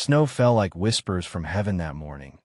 Snow fell like whispers from heaven that morning,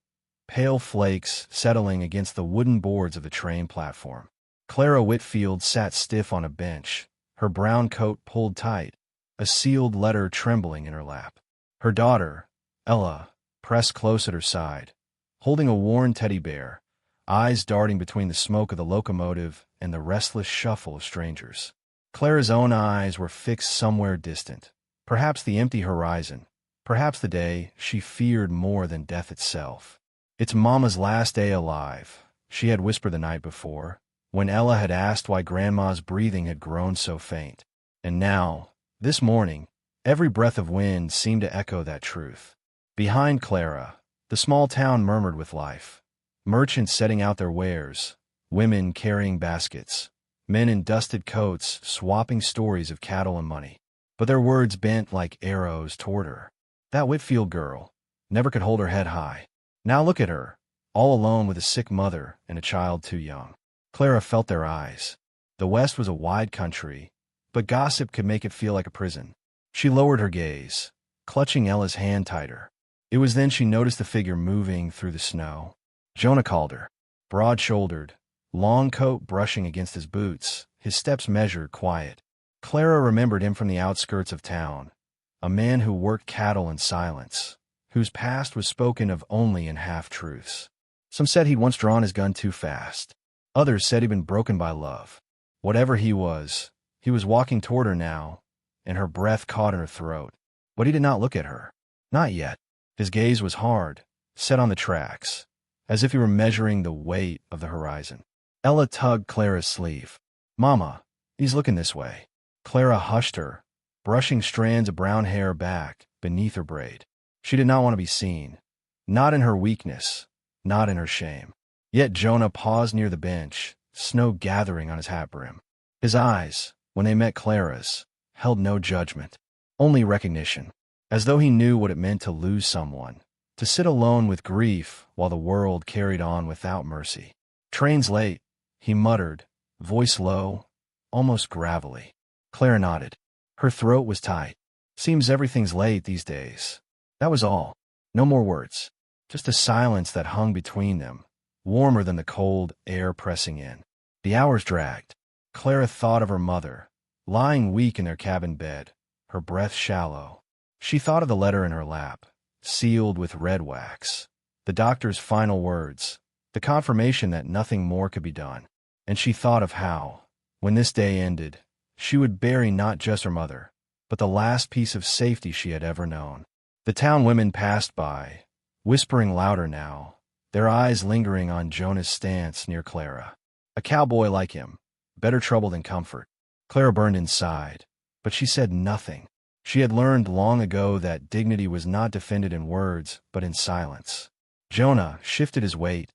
pale flakes settling against the wooden boards of the train platform. Clara Whitfield sat stiff on a bench, her brown coat pulled tight, a sealed letter trembling in her lap. Her daughter, Ella, pressed close at her side, holding a worn teddy bear, eyes darting between the smoke of the locomotive and the restless shuffle of strangers. Clara's own eyes were fixed somewhere distant, perhaps the empty horizon, perhaps the day she feared more than death itself. "It's Mama's last day alive," she had whispered the night before, when Ella had asked why Grandma's breathing had grown so faint. And now, this morning, every breath of wind seemed to echo that truth. Behind Clara, the small town murmured with life. Merchants setting out their wares, women carrying baskets, men in dusted coats swapping stories of cattle and money. But their words bent like arrows toward her. That Whitfield girl never could hold her head high. Now look at her, all alone with a sick mother and a child too young. Clara felt their eyes. The West was a wide country, but gossip could make it feel like a prison. She lowered her gaze, clutching Ella's hand tighter. It was then she noticed the figure moving through the snow. Jonah called her, broad-shouldered, long coat brushing against his boots, his steps measured, quiet. Clara remembered him from the outskirts of town, a man who worked cattle in silence, whose past was spoken of only in half-truths. Some said he'd once drawn his gun too fast. Others said he'd been broken by love. Whatever he was walking toward her now, and her breath caught in her throat. But he did not look at her. Not yet. His gaze was hard, set on the tracks, as if he were measuring the weight of the horizon. Ella tugged Clara's sleeve. "Mama, he's looking this way." Clara hushed her, brushing strands of brown hair back beneath her braid. She did not want to be seen, not in her weakness, not in her shame. Yet Jonah paused near the bench, snow gathering on his hat brim. His eyes, when they met Clara's, held no judgment, only recognition, as though he knew what it meant to lose someone, to sit alone with grief while the world carried on without mercy. "Train's late," he muttered, voice low, almost gravelly. Clara nodded. Her throat was tight. "Seems everything's late these days." That was all. No more words. Just a silence that hung between them, warmer than the cold air pressing in. The hours dragged. Clara thought of her mother, lying weak in their cabin bed, her breath shallow. She thought of the letter in her lap, sealed with red wax, the doctor's final words, the confirmation that nothing more could be done. And she thought of how, when this day ended, she would bury not just her mother, but the last piece of safety she had ever known. The town women passed by, whispering louder now, their eyes lingering on Jonah's stance near Clara. A cowboy like him, better trouble than comfort. Clara burned inside, but she said nothing. She had learned long ago that dignity was not defended in words, but in silence. Jonah shifted his weight,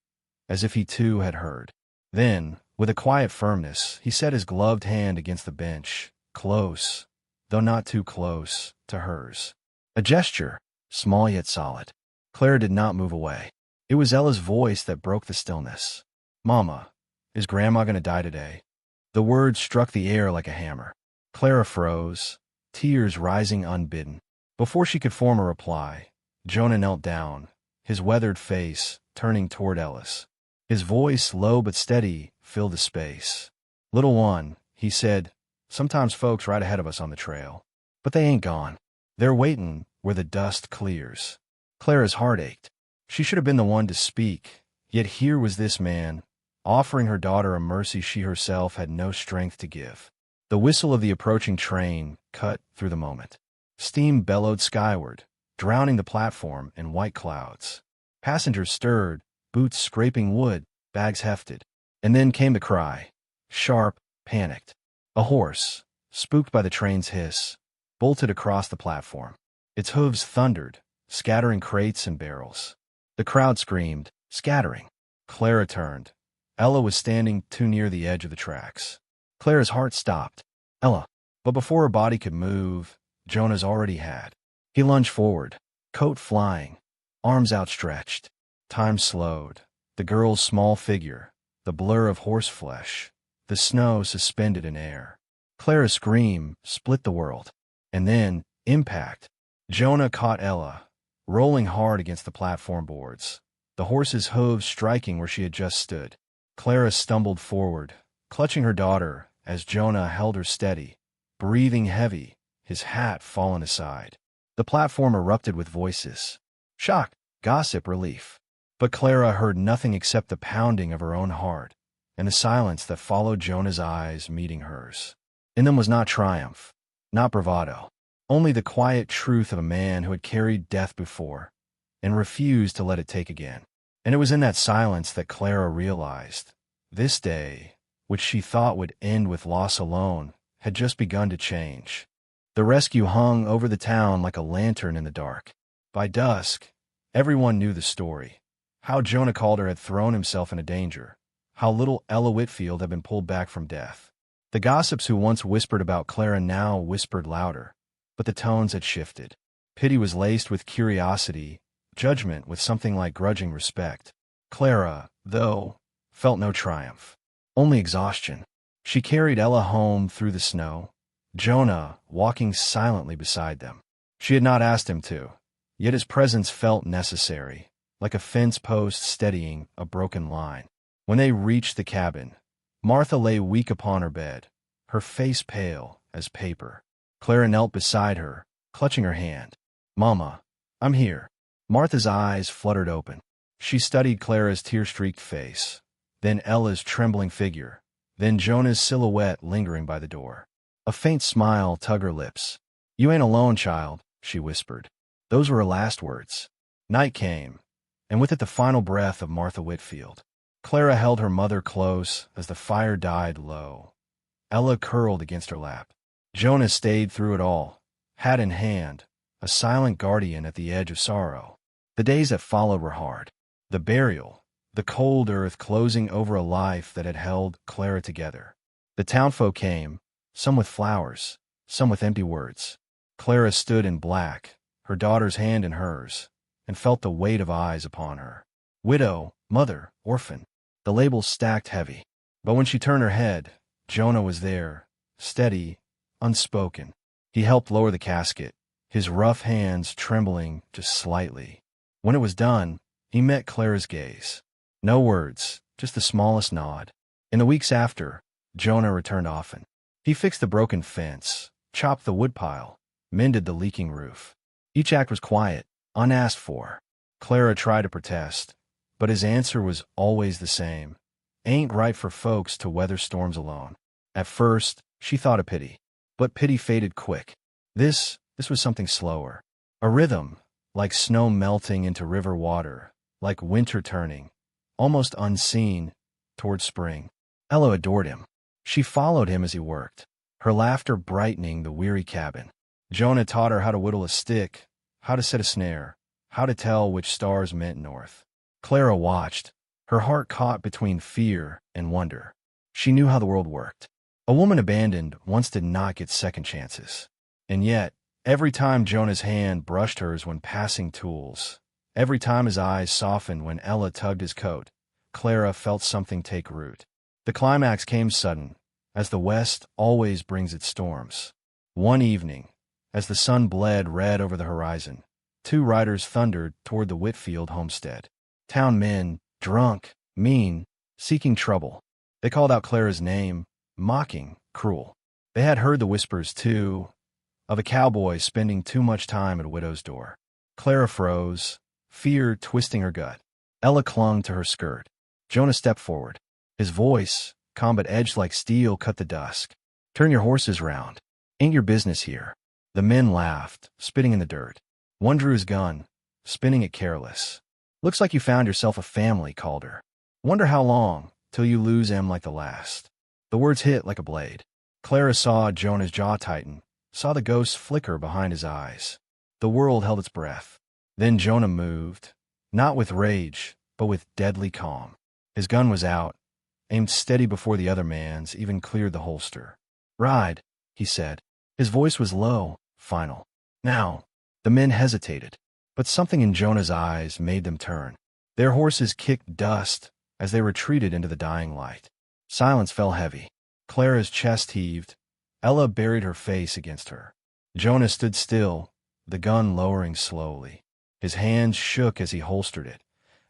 as if he too had heard. Then, with a quiet firmness, he set his gloved hand against the bench, close, though not too close, to hers. A gesture, small yet solid. Clara did not move away. It was Ella's voice that broke the stillness. "Mama, is Grandma going to die today?" The words struck the air like a hammer. Clara froze, tears rising unbidden. Before she could form a reply, Jonah knelt down, his weathered face turning toward Ellis. His voice, low but steady, filled the space. "Little one," he said, "sometimes folks right ahead of us on the trail. But they ain't gone. They're waiting where the dust clears." Clara's heart ached. She should have been the one to speak, yet here was this man, offering her daughter a mercy she herself had no strength to give. The whistle of the approaching train cut through the moment. Steam bellowed skyward, drowning the platform in white clouds. Passengers stirred, boots scraping wood, bags hefted. And then came the cry, sharp, panicked. A horse, spooked by the train's hiss, bolted across the platform. Its hooves thundered, scattering crates and barrels. The crowd screamed, scattering. Clara turned. Ella was standing too near the edge of the tracks. Clara's heart stopped. "Ella." But before her body could move, Jonah's already had. He lunged forward, coat flying, arms outstretched. Time slowed. The girl's small figure, the blur of horseflesh, the snow suspended in air. Clara's scream split the world. And then, impact. Jonah caught Ella, rolling hard against the platform boards, the horse's hooves striking where she had just stood. Clara stumbled forward, clutching her daughter as Jonah held her steady, breathing heavy, his hat fallen aside. The platform erupted with voices. Shock, gossip, relief. But Clara heard nothing except the pounding of her own heart, and the silence that followed Jonah's eyes meeting hers. In them was not triumph, not bravado, only the quiet truth of a man who had carried death before, and refused to let it take again. And it was in that silence that Clara realized this day, which she thought would end with loss alone, had just begun to change. The rescue hung over the town like a lantern in the dark. By dusk, everyone knew the story. How Jonah Calder had thrown himself into danger. How little Ella Whitfield had been pulled back from death. The gossips who once whispered about Clara now whispered louder, but the tones had shifted. Pity was laced with curiosity, judgment with something like grudging respect. Clara, though, felt no triumph, only exhaustion. She carried Ella home through the snow, Jonah walking silently beside them. She had not asked him to, yet his presence felt necessary, like a fence post steadying a broken line. When they reached the cabin, Martha lay weak upon her bed, her face pale as paper. Clara knelt beside her, clutching her hand. "Mama, I'm here." Martha's eyes fluttered open. She studied Clara's tear-streaked face, then Ella's trembling figure, then Jonah's silhouette lingering by the door. A faint smile tugged her lips. "You ain't alone, child," she whispered. Those were her last words. Night came, and with it the final breath of Martha Whitfield. Clara held her mother close as the fire died low. Ella curled against her lap. Jonah stayed through it all, hat in hand, a silent guardian at the edge of sorrow. The days that followed were hard. The burial, the cold earth closing over a life that had held Clara together. The townfolk came, some with flowers, some with empty words. Clara stood in black, her daughter's hand in hers, and felt the weight of eyes upon her. Widow, mother, orphan. The labels stacked heavy. But when she turned her head, Jonah was there, steady, unspoken. He helped lower the casket, his rough hands trembling just slightly. When it was done, he met Clara's gaze. No words, just the smallest nod. In the weeks after, Jonah returned often. He fixed the broken fence, chopped the woodpile, mended the leaking roof. Each act was quiet, unasked for. Clara tried to protest, but his answer was always the same. Ain't right for folks to weather storms alone. At first, she thought of pity, but pity faded quick. This was something slower. A rhythm, like snow melting into river water, like winter turning, almost unseen, toward spring. Ella adored him. She followed him as he worked, her laughter brightening the weary cabin. Jonah taught her how to whittle a stick, how to set a snare, how to tell which stars meant north. Clara watched, her heart caught between fear and wonder. She knew how the world worked. A woman abandoned once did not get second chances. And yet, every time Jonah's hand brushed hers when passing tools, every time his eyes softened when Ella tugged his coat, Clara felt something take root. The climax came sudden, as the West always brings its storms. One evening, as the sun bled red over the horizon, two riders thundered toward the Whitfield homestead. Town men, drunk, mean, seeking trouble. They called out Clara's name, mocking, cruel. They had heard the whispers, too, of a cowboy spending too much time at a widow's door. Clara froze, fear twisting her gut. Ella clung to her skirt. Jonah stepped forward. His voice, calm but edged like steel, cut the dusk. "Turn your horses round. Ain't your business here." The men laughed, spitting in the dirt. One drew his gun, spinning it careless. "Looks like you found yourself a family, Calder. Wonder how long, till you lose 'em like the last." The words hit like a blade. Clara saw Jonah's jaw tighten, saw the ghosts flicker behind his eyes. The world held its breath. Then Jonah moved, not with rage, but with deadly calm. His gun was out, aimed steady before the other man's, even cleared the holster. "Ride," he said. His voice was low, final. "Now." The men hesitated, but something in Jonah's eyes made them turn. Their horses kicked dust as they retreated into the dying light. Silence fell heavy. Clara's chest heaved. Ella buried her face against her. Jonah stood still, the gun lowering slowly. His hands shook as he holstered it,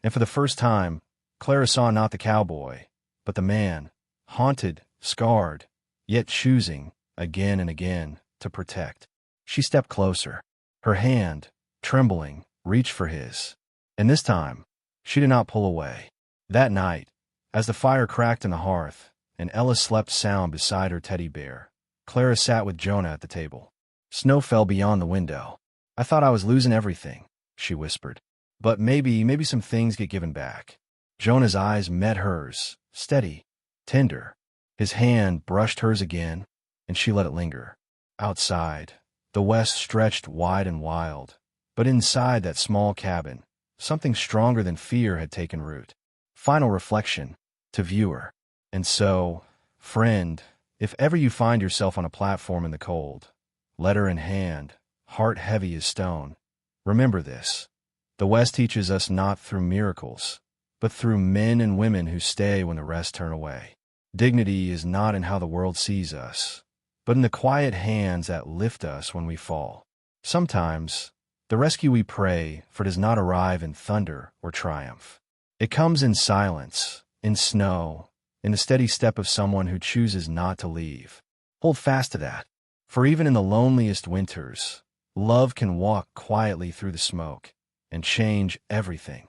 and for the first time, Clara saw not the cowboy, but the man, haunted, scarred, yet choosing, again and again, to protect. She stepped closer. Her hand, trembling, reached for his. And this time, she did not pull away. That night, as the fire cracked in the hearth, and Ella slept sound beside her teddy bear, Clara sat with Jonah at the table. Snow fell beyond the window. "I thought I was losing everything," she whispered. "But maybe some things get given back." Jonah's eyes met hers, steady, tender. His hand brushed hers again, and she let it linger. Outside, the west stretched wide and wild, but inside that small cabin, something stronger than fear had taken root. Final reflection, to viewer. And so, friend, if ever you find yourself on a platform in the cold, letter in hand, heart heavy as stone, remember this. The West teaches us not through miracles, but through men and women who stay when the rest turn away. Dignity is not in how the world sees us, but in the quiet hands that lift us when we fall. Sometimes, the rescue we pray for does not arrive in thunder or triumph. It comes in silence, in snow, in the steady step of someone who chooses not to leave. Hold fast to that, for even in the loneliest winters, love can walk quietly through the smoke and change everything.